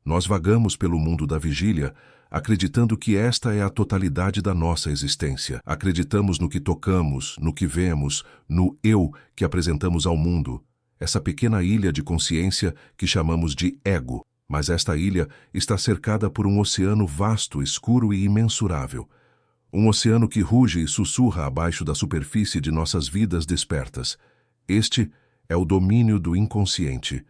Nós vagamos pelo mundo da vigília, acreditando que esta é a totalidade da nossa existência. Acreditamos no que tocamos, no que vemos, no eu que apresentamos ao mundo. Essa pequena ilha de consciência que chamamos de ego. Mas esta ilha está cercada por um oceano vasto, escuro e imensurável. Um oceano que ruge e sussurra abaixo da superfície de nossas vidas despertas. Este é o domínio do inconsciente.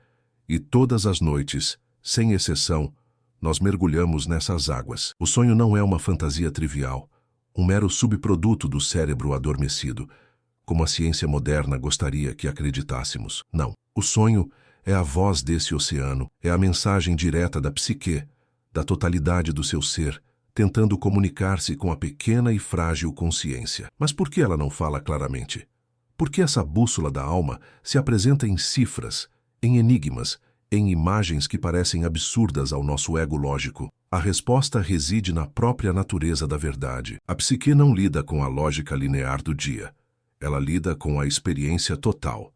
E todas as noites, sem exceção, nós mergulhamos nessas águas. O sonho não é uma fantasia trivial, um mero subproduto do cérebro adormecido, como a ciência moderna gostaria que acreditássemos. Não. O sonho é a voz desse oceano, é a mensagem direta da psique, da totalidade do seu ser, tentando comunicar-se com a pequena e frágil consciência. Mas por que ela não fala claramente? Por que essa bússola da alma se apresenta em cifras, em enigmas, em imagens que parecem absurdas ao nosso ego lógico? A resposta reside na própria natureza da verdade. A psique não lida com a lógica linear do dia. Ela lida com a experiência total.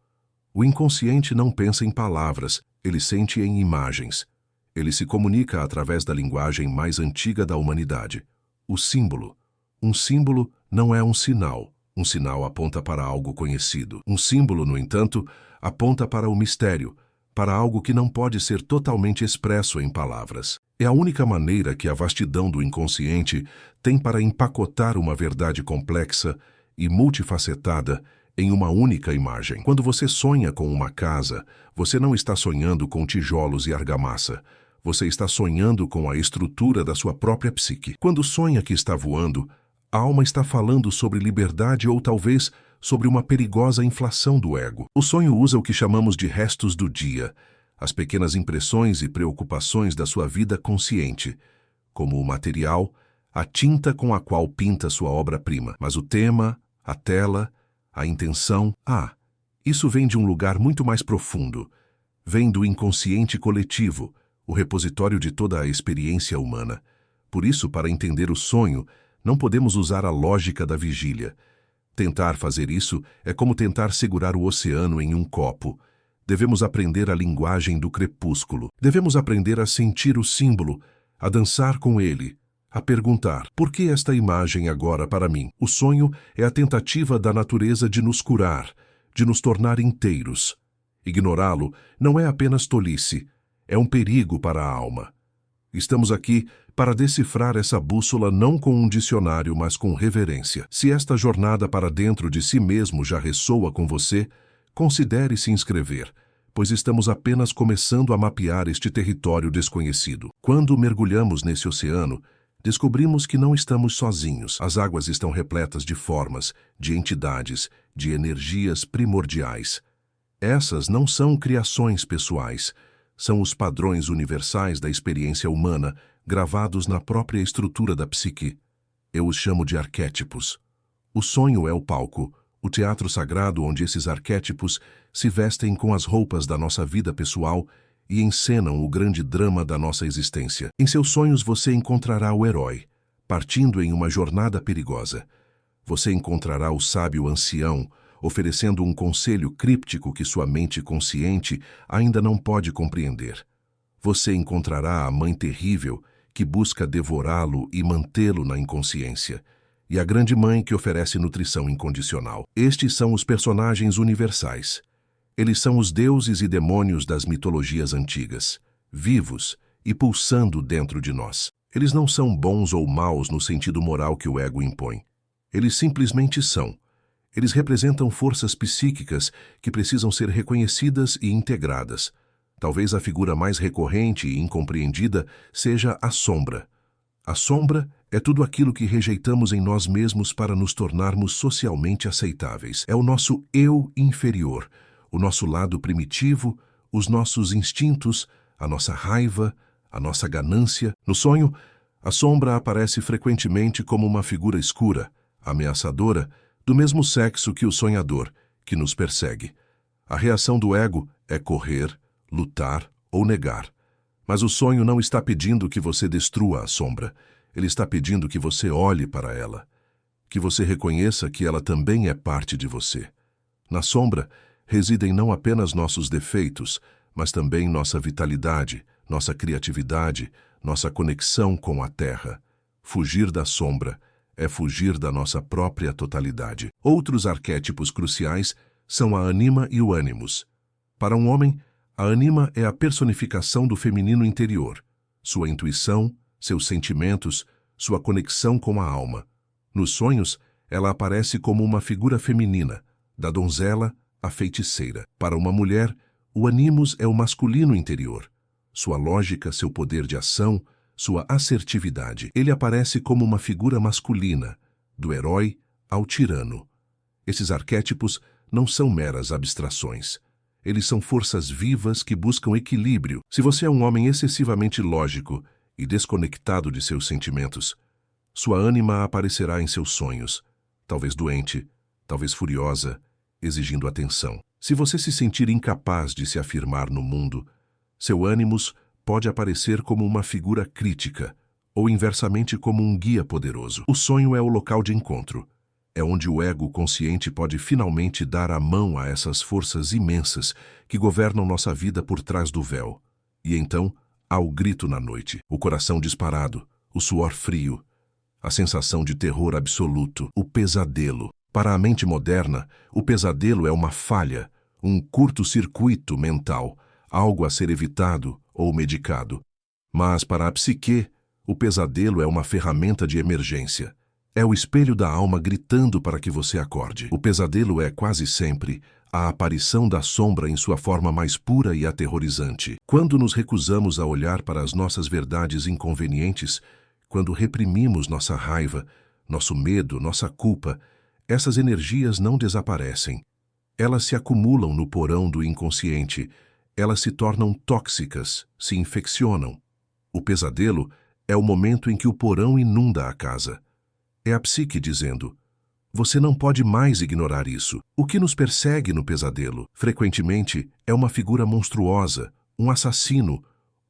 O inconsciente não pensa em palavras, ele sente em imagens. Ele se comunica através da linguagem mais antiga da humanidade, o símbolo. Um símbolo não é um sinal. Um sinal aponta para algo conhecido. Um símbolo, no entanto, aponta para o mistério, para algo que não pode ser totalmente expresso em palavras. É a única maneira que a vastidão do inconsciente tem para empacotar uma verdade complexa e multifacetada em uma única imagem. Quando você sonha com uma casa, você não está sonhando com tijolos e argamassa. Você está sonhando com a estrutura da sua própria psique. Quando sonha que está voando, a alma está falando sobre liberdade ou talvez sobre uma perigosa inflação do ego. O sonho usa o que chamamos de restos do dia, as pequenas impressões e preocupações da sua vida consciente, como o material, a tinta com a qual pinta sua obra-prima. Mas o tema, a tela, a intenção, isso vem de um lugar muito mais profundo. Vem do inconsciente coletivo, o repositório de toda a experiência humana. Por isso, para entender o sonho, não podemos usar a lógica da vigília. Tentar fazer isso é como tentar segurar o oceano em um copo. Devemos aprender a linguagem do crepúsculo. Devemos aprender a sentir o símbolo, a dançar com ele, a perguntar: por que esta imagem agora para mim? O sonho é a tentativa da natureza de nos curar, de nos tornar inteiros. Ignorá-lo não é apenas tolice, é um perigo para a alma. Estamos aqui para decifrar essa bússola não com um dicionário, mas com reverência. Se esta jornada para dentro de si mesmo já ressoa com você, considere se inscrever, pois estamos apenas começando a mapear este território desconhecido. Quando mergulhamos nesse oceano, descobrimos que não estamos sozinhos. As águas estão repletas de formas, de entidades, de energias primordiais. Essas não são criações pessoais, são os padrões universais da experiência humana, gravados na própria estrutura da psique. Eu os chamo de arquétipos. O sonho é o palco, o teatro sagrado onde esses arquétipos se vestem com as roupas da nossa vida pessoal e encenam o grande drama da nossa existência. Em seus sonhos você encontrará o herói, partindo em uma jornada perigosa. Você encontrará o sábio ancião, oferecendo um conselho críptico que sua mente consciente ainda não pode compreender. Você encontrará a mãe terrível, que busca devorá-lo e mantê-lo na inconsciência, e a grande mãe que oferece nutrição incondicional. Estes são os personagens universais. Eles são os deuses e demônios das mitologias antigas, vivos e pulsando dentro de nós. Eles não são bons ou maus no sentido moral que o ego impõe. Eles simplesmente são. Eles representam forças psíquicas que precisam ser reconhecidas e integradas. Talvez a figura mais recorrente e incompreendida seja a sombra. A sombra é tudo aquilo que rejeitamos em nós mesmos para nos tornarmos socialmente aceitáveis. É o nosso eu inferior, o nosso lado primitivo, os nossos instintos, a nossa raiva, a nossa ganância. No sonho, a sombra aparece frequentemente como uma figura escura, ameaçadora, do mesmo sexo que o sonhador, que nos persegue. A reação do ego é correr, lutar ou negar. Mas o sonho não está pedindo que você destrua a sombra. Ele está pedindo que você olhe para ela, que você reconheça que ela também é parte de você. Na sombra residem não apenas nossos defeitos, mas também nossa vitalidade, nossa criatividade, nossa conexão com a Terra. Fugir da sombra é fugir da nossa própria totalidade. Outros arquétipos cruciais são a anima e o ânimos. Para um homem, a anima é a personificação do feminino interior, sua intuição, seus sentimentos, sua conexão com a alma. Nos sonhos, ela aparece como uma figura feminina, da donzela à feiticeira. Para uma mulher, o animus é o masculino interior, sua lógica, seu poder de ação, sua assertividade. Ele aparece como uma figura masculina, do herói ao tirano. Esses arquétipos não são meras abstrações. Eles são forças vivas que buscam equilíbrio. Se você é um homem excessivamente lógico e desconectado de seus sentimentos, sua ânima aparecerá em seus sonhos, talvez doente, talvez furiosa, exigindo atenção. Se você se sentir incapaz de se afirmar no mundo, seu ânimos pode aparecer como uma figura crítica, ou inversamente como um guia poderoso. O sonho é o local de encontro. É onde o ego consciente pode finalmente dar a mão a essas forças imensas que governam nossa vida por trás do véu. E então, há o grito na noite, o coração disparado, o suor frio, a sensação de terror absoluto, o pesadelo. Para a mente moderna, o pesadelo é uma falha, um curto-circuito mental, algo a ser evitado ou medicado. Mas para a psique, o pesadelo é uma ferramenta de emergência. É o espelho da alma gritando para que você acorde. O pesadelo é, quase sempre, a aparição da sombra em sua forma mais pura e aterrorizante. Quando nos recusamos a olhar para as nossas verdades inconvenientes, quando reprimimos nossa raiva, nosso medo, nossa culpa, essas energias não desaparecem. Elas se acumulam no porão do inconsciente. Elas se tornam tóxicas, se infeccionam. O pesadelo é o momento em que o porão inunda a casa. É a psique dizendo: você não pode mais ignorar isso. O que nos persegue no pesadelo, frequentemente, é uma figura monstruosa, um assassino,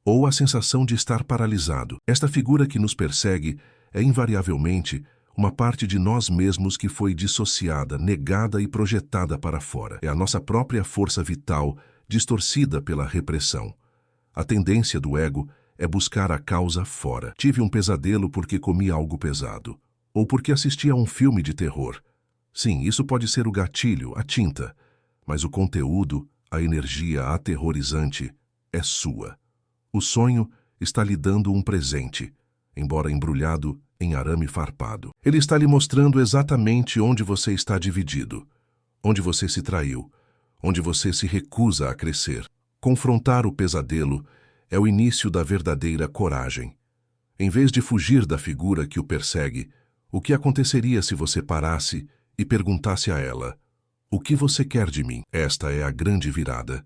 ou a sensação de estar paralisado. Esta figura que nos persegue é invariavelmente uma parte de nós mesmos que foi dissociada, negada e projetada para fora. É a nossa própria força vital, distorcida pela repressão. A tendência do ego é buscar a causa fora. Tive um pesadelo porque comi algo pesado. Ou porque assisti a um filme de terror. Sim, isso pode ser o gatilho, a tinta. Mas o conteúdo, a energia aterrorizante, é sua. O sonho está lhe dando um presente, embora embrulhado em arame farpado. Ele está lhe mostrando exatamente onde você está dividido, onde você se traiu, onde você se recusa a crescer. Confrontar o pesadelo é o início da verdadeira coragem. Em vez de fugir da figura que o persegue, o que aconteceria se você parasse e perguntasse a ela: o que você quer de mim? Esta é a grande virada.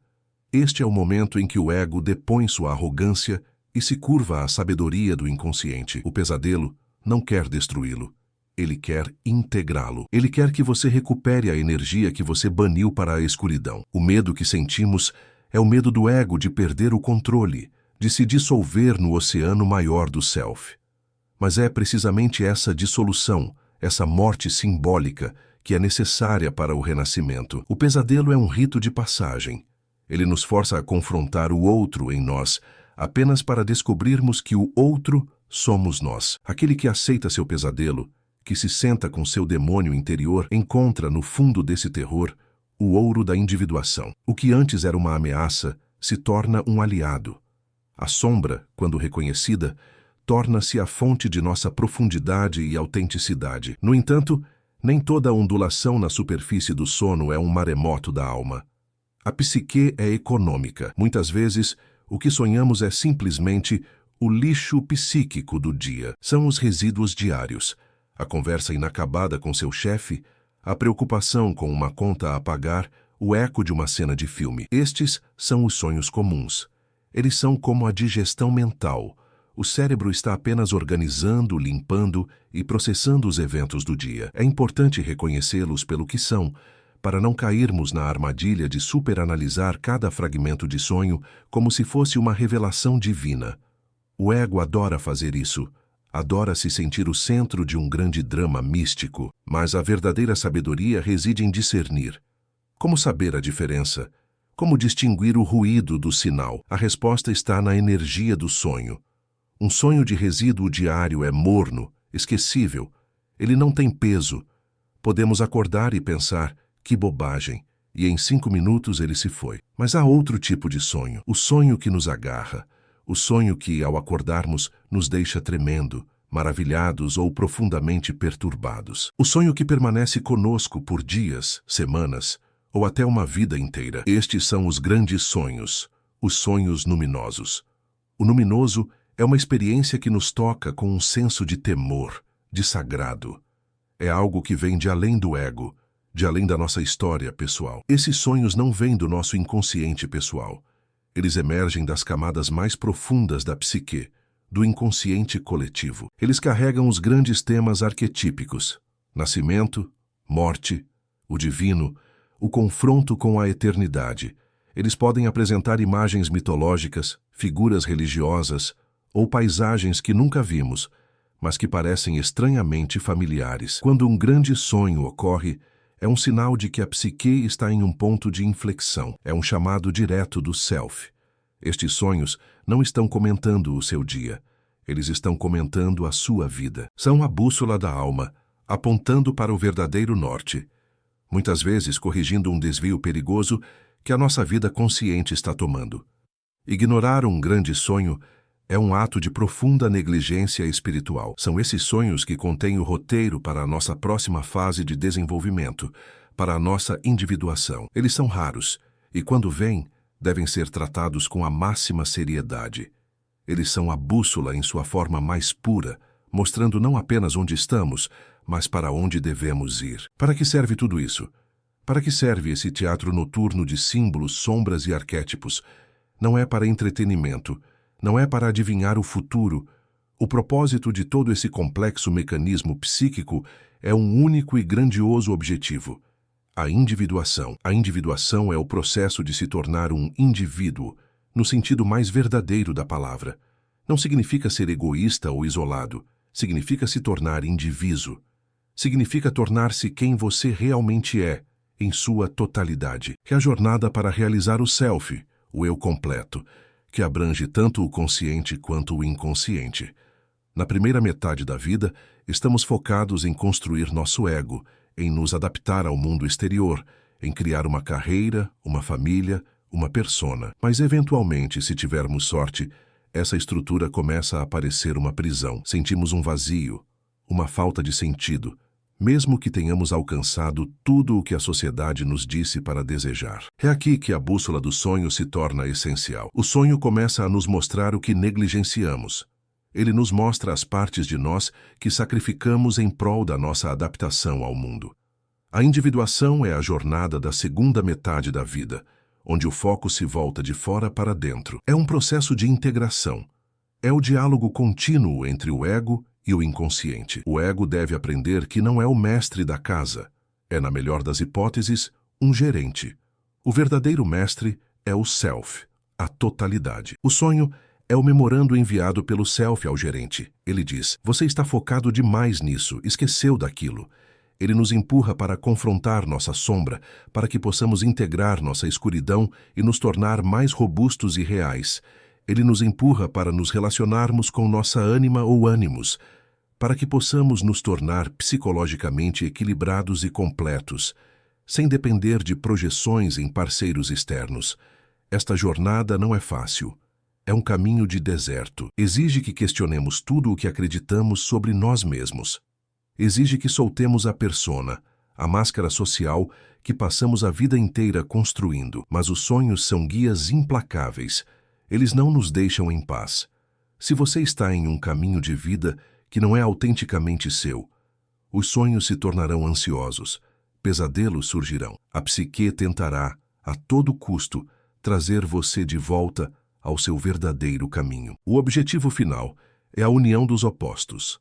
Este é o momento em que o ego depõe sua arrogância e se curva à sabedoria do inconsciente. O pesadelo não quer destruí-lo. Ele quer integrá-lo. Ele quer que você recupere a energia que você baniu para a escuridão. O medo que sentimos é o medo do ego de perder o controle, de se dissolver no oceano maior do self. Mas é precisamente essa dissolução, essa morte simbólica, que é necessária para o renascimento. O pesadelo é um rito de passagem. Ele nos força a confrontar o outro em nós, apenas para descobrirmos que o outro somos nós. Aquele que aceita seu pesadelo, que se senta com seu demônio interior, encontra no fundo desse terror o ouro da individuação. O que antes era uma ameaça se torna um aliado. A sombra, quando reconhecida, torna-se a fonte de nossa profundidade e autenticidade. No entanto, nem toda ondulação na superfície do sono é um maremoto da alma. A psique é econômica. Muitas vezes, o que sonhamos é simplesmente o lixo psíquico do dia. São os resíduos diários, a conversa inacabada com seu chefe, a preocupação com uma conta a pagar, o eco de uma cena de filme. Estes são os sonhos comuns. Eles são como a digestão mental. O cérebro está apenas organizando, limpando e processando os eventos do dia. É importante reconhecê-los pelo que são, para não cairmos na armadilha de superanalisar cada fragmento de sonho como se fosse uma revelação divina. O ego adora fazer isso, adora se sentir o centro de um grande drama místico, mas a verdadeira sabedoria reside em discernir. Como saber a diferença? Como distinguir o ruído do sinal? A resposta está na energia do sonho. Um sonho de resíduo diário é morno, esquecível. Ele não tem peso. Podemos acordar e pensar, que bobagem, e em 5 minutos ele se foi. Mas há outro tipo de sonho, o sonho que nos agarra, o sonho que, ao acordarmos, nos deixa tremendo, maravilhados ou profundamente perturbados. O sonho que permanece conosco por dias, semanas ou até uma vida inteira. Estes são os grandes sonhos, os sonhos luminosos. O luminoso é uma experiência que nos toca com um senso de temor, de sagrado. É algo que vem de além do ego, de além da nossa história pessoal. Esses sonhos não vêm do nosso inconsciente pessoal. Eles emergem das camadas mais profundas da psique, do inconsciente coletivo. Eles carregam os grandes temas arquetípicos: nascimento, morte, o divino, o confronto com a eternidade. Eles podem apresentar imagens mitológicas, figuras religiosas ou paisagens que nunca vimos, mas que parecem estranhamente familiares. Quando um grande sonho ocorre, é um sinal de que a psique está em um ponto de inflexão. É um chamado direto do self. Estes sonhos não estão comentando o seu dia. Eles estão comentando a sua vida. São a bússola da alma, apontando para o verdadeiro norte. Muitas vezes corrigindo um desvio perigoso que a nossa vida consciente está tomando. Ignorar um grande sonho é um ato de profunda negligência espiritual. São esses sonhos que contêm o roteiro para a nossa próxima fase de desenvolvimento, para a nossa individuação. Eles são raros e, quando vêm, devem ser tratados com a máxima seriedade. Eles são a bússola em sua forma mais pura, mostrando não apenas onde estamos, mas para onde devemos ir. Para que serve tudo isso? Para que serve esse teatro noturno de símbolos, sombras e arquétipos? Não é para entretenimento, não é para adivinhar o futuro. O propósito de todo esse complexo mecanismo psíquico é um único e grandioso objetivo: a individuação. A individuação é o processo de se tornar um indivíduo, no sentido mais verdadeiro da palavra. Não significa ser egoísta ou isolado, significa se tornar indivíduo. Significa tornar-se quem você realmente é, em sua totalidade. É a jornada para realizar o self, o eu completo, que abrange tanto o consciente quanto o inconsciente. Na primeira metade da vida, estamos focados em construir nosso ego, em nos adaptar ao mundo exterior, em criar uma carreira, uma família, uma persona. Mas, eventualmente, se tivermos sorte, essa estrutura começa a parecer uma prisão. Sentimos um vazio, uma falta de sentido, mesmo que tenhamos alcançado tudo o que a sociedade nos disse para desejar. É aqui que a bússola do sonho se torna essencial. O sonho começa a nos mostrar o que negligenciamos. Ele nos mostra as partes de nós que sacrificamos em prol da nossa adaptação ao mundo. A individuação é a jornada da segunda metade da vida, onde o foco se volta de fora para dentro. É um processo de integração. É o diálogo contínuo entre o ego e o inconsciente. O ego deve aprender que não é o mestre da casa. É, na melhor das hipóteses, um gerente. O verdadeiro mestre é o self, a totalidade. O sonho é o memorando enviado pelo self ao gerente. Ele diz: você está focado demais nisso, esqueceu daquilo. Ele nos empurra para confrontar nossa sombra, para que possamos integrar nossa escuridão e nos tornar mais robustos e reais. Ele nos empurra para nos relacionarmos com nossa ânima ou ânimos, para que possamos nos tornar psicologicamente equilibrados e completos, sem depender de projeções em parceiros externos. Esta jornada não é fácil. É um caminho de deserto. Exige que questionemos tudo o que acreditamos sobre nós mesmos. Exige que soltemos a persona, a máscara social que passamos a vida inteira construindo. Mas os sonhos são guias implacáveis. Eles não nos deixam em paz. Se você está em um caminho de vida que não é autenticamente seu, os sonhos se tornarão ansiosos, pesadelos surgirão. A psique tentará, a todo custo, trazer você de volta ao seu verdadeiro caminho. O objetivo final é a união dos opostos,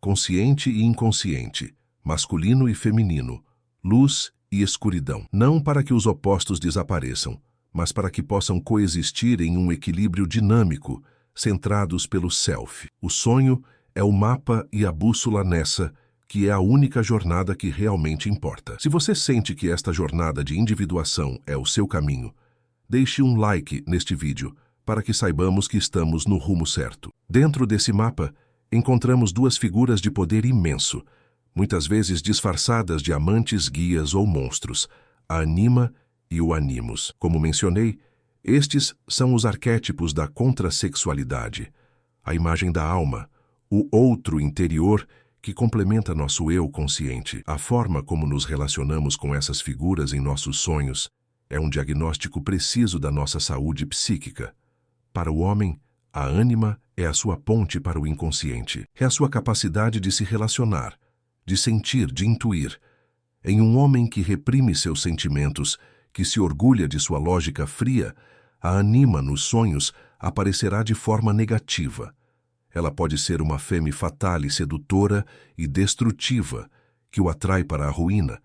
consciente e inconsciente, masculino e feminino, luz e escuridão. Não para que os opostos desapareçam, mas para que possam coexistir em um equilíbrio dinâmico, centrados pelo self. O sonho é o mapa e a bússola nessa, que é a única jornada que realmente importa. Se você sente que esta jornada de individuação é o seu caminho, deixe um like neste vídeo para que saibamos que estamos no rumo certo. Dentro desse mapa, encontramos duas figuras de poder imenso, muitas vezes disfarçadas de amantes, guias ou monstros, a Anima e o Animus. Como mencionei, estes são os arquétipos da contrasexualidade, a imagem da alma, o outro interior que complementa nosso eu consciente. A forma como nos relacionamos com essas figuras em nossos sonhos é um diagnóstico preciso da nossa saúde psíquica. Para o homem, a ânima é a sua ponte para o inconsciente. É a sua capacidade de se relacionar, de sentir, de intuir. Em um homem que reprime seus sentimentos, que se orgulha de sua lógica fria, a anima nos sonhos aparecerá de forma negativa. Ela pode ser uma femme fatale sedutora e destrutiva, que o atrai para a ruína,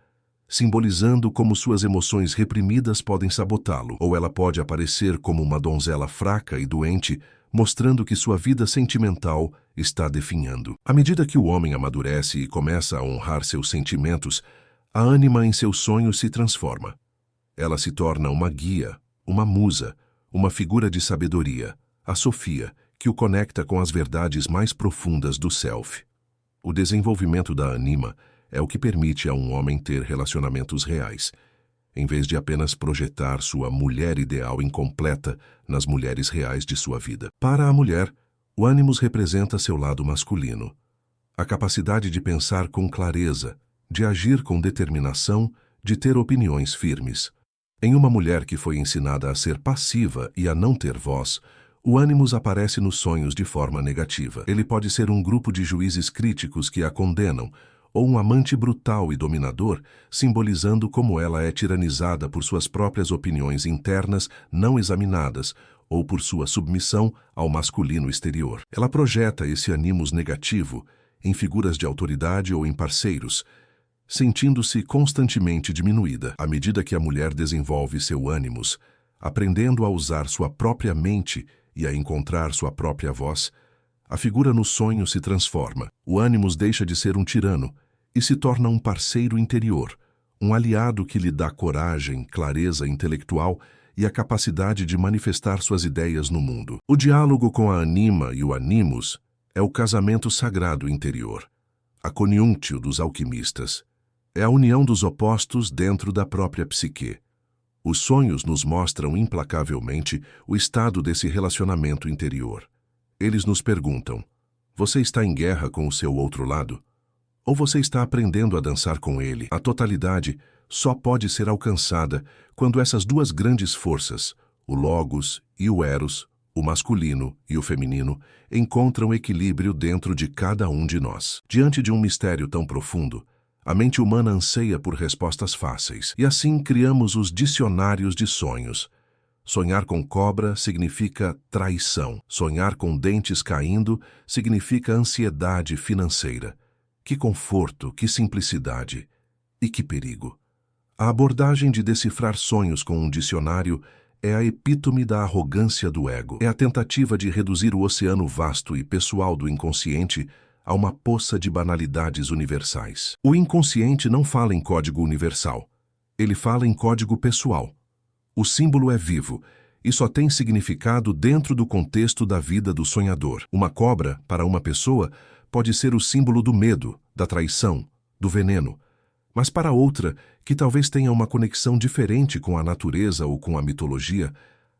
simbolizando como suas emoções reprimidas podem sabotá-lo. Ou ela pode aparecer como uma donzela fraca e doente, mostrando que sua vida sentimental está definhando. À medida que o homem amadurece e começa a honrar seus sentimentos, a ânima em seus sonhos se transforma. Ela se torna uma guia, uma musa, uma figura de sabedoria, a Sofia, que o conecta com as verdades mais profundas do self. O desenvolvimento da anima é o que permite a um homem ter relacionamentos reais, em vez de apenas projetar sua mulher ideal incompleta nas mulheres reais de sua vida. Para a mulher, o ânimos representa seu lado masculino, a capacidade de pensar com clareza, de agir com determinação, de ter opiniões firmes. Em uma mulher que foi ensinada a ser passiva e a não ter voz, o ânimos aparece nos sonhos de forma negativa. Ele pode ser um grupo de juízes críticos que a condenam, ou um amante brutal e dominador, simbolizando como ela é tiranizada por suas próprias opiniões internas não examinadas, ou por sua submissão ao masculino exterior. Ela projeta esse ânimos negativo em figuras de autoridade ou em parceiros, sentindo-se constantemente diminuída. À medida que a mulher desenvolve seu ânimos, aprendendo a usar sua própria mente e a encontrar sua própria voz, a figura no sonho se transforma. O ânimos deixa de ser um tirano e se torna um parceiro interior, um aliado que lhe dá coragem, clareza intelectual e a capacidade de manifestar suas ideias no mundo. O diálogo com a anima e o animus é o casamento sagrado interior, a conjunktio dos alquimistas. É a união dos opostos dentro da própria psique. Os sonhos nos mostram implacavelmente o estado desse relacionamento interior. Eles nos perguntam: você está em guerra com o seu outro lado? Ou você está aprendendo a dançar com ele? A totalidade só pode ser alcançada quando essas duas grandes forças, o Logos e o Eros, o masculino e o feminino, encontram equilíbrio dentro de cada um de nós. Diante de um mistério tão profundo, a mente humana anseia por respostas fáceis, e assim criamos os dicionários de sonhos. Sonhar com cobra significa traição. Sonhar com dentes caindo significa ansiedade financeira. Que conforto, que simplicidade e que perigo. A abordagem de decifrar sonhos com um dicionário é a epítome da arrogância do ego. É a tentativa de reduzir o oceano vasto e pessoal do inconsciente a uma poça de banalidades universais. O inconsciente não fala em código universal. Ele fala em código pessoal. O símbolo é vivo e só tem significado dentro do contexto da vida do sonhador. Uma cobra, para uma pessoa, pode ser o símbolo do medo, da traição, do veneno. Mas para outra, que talvez tenha uma conexão diferente com a natureza ou com a mitologia,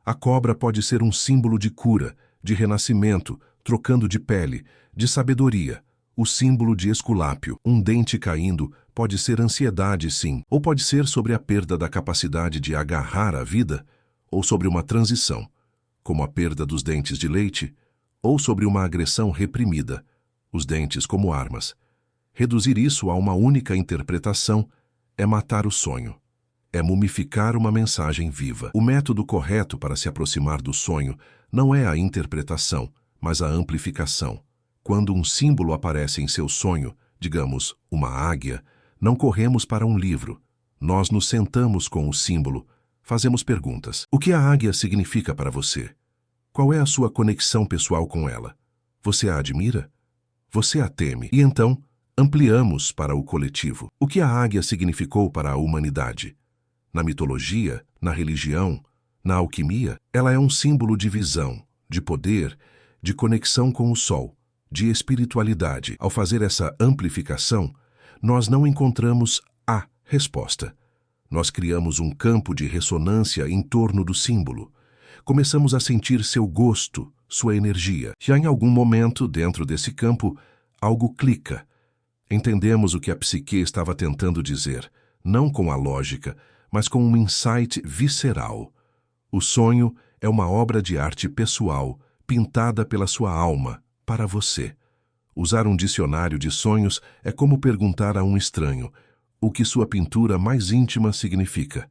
a cobra pode ser um símbolo de cura, de renascimento, trocando de pele, de sabedoria, o símbolo de Esculápio. Um dente caindo pode ser ansiedade, sim, ou pode ser sobre a perda da capacidade de agarrar a vida, ou sobre uma transição, como a perda dos dentes de leite, ou sobre uma agressão reprimida, os dentes como armas. Reduzir isso a uma única interpretação é matar o sonho, é mumificar uma mensagem viva. O método correto para se aproximar do sonho não é a interpretação, mas a amplificação. Quando um símbolo aparece em seu sonho, digamos, uma águia, não corremos para um livro. Nós nos sentamos com o símbolo, fazemos perguntas. O que a águia significa para você? Qual é a sua conexão pessoal com ela? Você a admira? Você a teme? E então, ampliamos para o coletivo. O que a águia significou para a humanidade? Na mitologia, na religião, Na alquimia, ela é um símbolo de visão, de poder, de conexão com o sol, de espiritualidade. Ao fazer essa amplificação, nós não encontramos a resposta. Nós criamos um campo de ressonância em torno do símbolo. Começamos a sentir seu gosto, sua energia. Já em algum momento, dentro desse campo, algo clica. Entendemos o que a psique estava tentando dizer, não com a lógica, mas com um insight visceral. O sonho é uma obra de arte pessoal, pintada pela sua alma, para você. Usar um dicionário de sonhos é como perguntar a um estranho o que sua pintura mais íntima significa.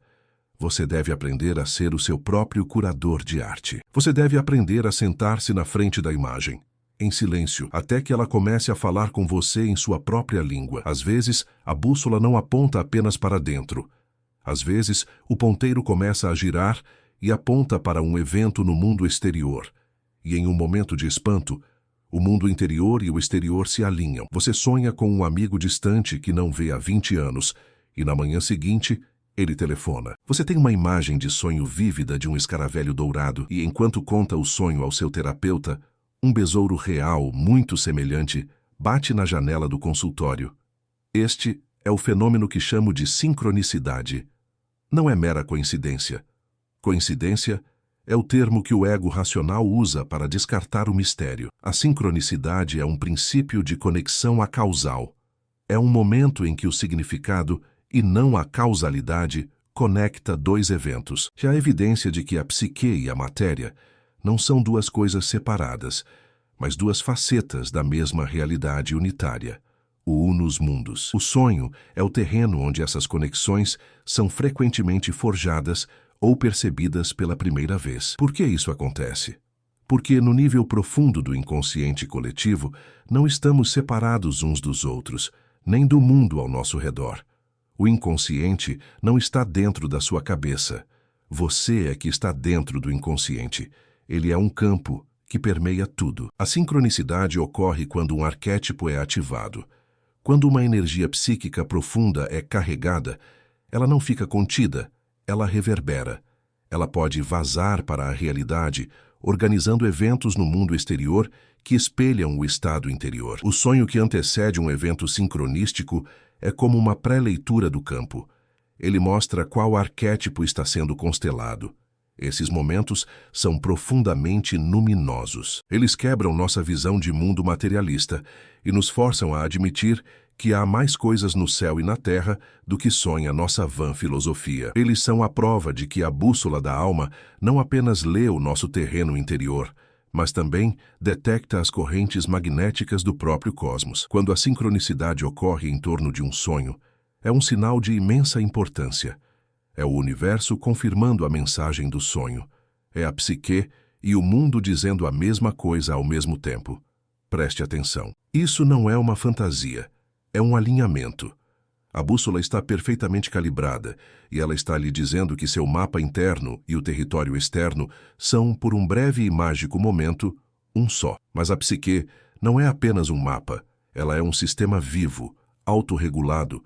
Você deve aprender a ser o seu próprio curador de arte. Você deve aprender a sentar-se na frente da imagem, em silêncio, até que ela comece a falar com você em sua própria língua. Às vezes, a bússola não aponta apenas para dentro. Às vezes, o ponteiro começa a girar e aponta para um evento no mundo exterior. E em um momento de espanto, o mundo interior e o exterior se alinham. Você sonha com um amigo distante que não vê há 20 anos, e na manhã seguinte, ele telefona. Você tem uma imagem de sonho vívida de um escaravelho dourado, e enquanto conta o sonho ao seu terapeuta, um besouro real, muito semelhante, bate na janela do consultório. Este é o fenômeno que chamo de sincronicidade. Não é mera coincidência. Coincidência é o termo que o ego racional usa para descartar o mistério. A sincronicidade é um princípio de conexão acausal. É um momento em que o significado, e não a causalidade, conecta dois eventos. Já há evidência de que a psique e a matéria não são duas coisas separadas, mas duas facetas da mesma realidade unitária, o unus mundus. O sonho é o terreno onde essas conexões são frequentemente forjadas ou percebidas pela primeira vez. Por que isso acontece? Porque no nível profundo do inconsciente coletivo, não estamos separados uns dos outros, nem do mundo ao nosso redor. O inconsciente não está dentro da sua cabeça. Você é que está dentro do inconsciente. Ele é um campo que permeia tudo. A sincronicidade ocorre quando um arquétipo é ativado. Quando uma energia psíquica profunda é carregada, ela não fica contida, ela reverbera. Ela pode vazar para a realidade, organizando eventos no mundo exterior que espelham o estado interior. O sonho que antecede um evento sincronístico é como uma pré-leitura do campo. Ele mostra qual arquétipo está sendo constelado. Esses momentos são profundamente luminosos. Eles quebram nossa visão de mundo materialista e nos forçam a admitir que há mais coisas no céu e na terra do que sonha nossa vã filosofia. Eles são a prova de que a bússola da alma não apenas lê o nosso terreno interior, mas também detecta as correntes magnéticas do próprio cosmos. Quando a sincronicidade ocorre em torno de um sonho, é um sinal de imensa importância. É o universo confirmando a mensagem do sonho. É a psique e o mundo dizendo a mesma coisa ao mesmo tempo. Preste atenção. Isso não é uma fantasia. É um alinhamento. A bússola está perfeitamente calibrada e ela está lhe dizendo que seu mapa interno e o território externo são, por um breve e mágico momento, um só. Mas a psique não é apenas um mapa. Ela é um sistema vivo, autorregulado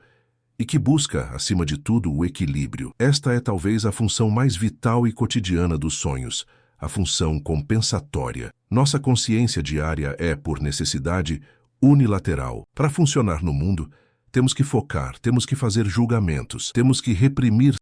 e que busca, acima de tudo, o equilíbrio. Esta é talvez a função mais vital e cotidiana dos sonhos, a função compensatória. Nossa consciência diária é, por necessidade, unilateral. Para funcionar no mundo, temos que focar, temos que fazer julgamentos, temos que reprimir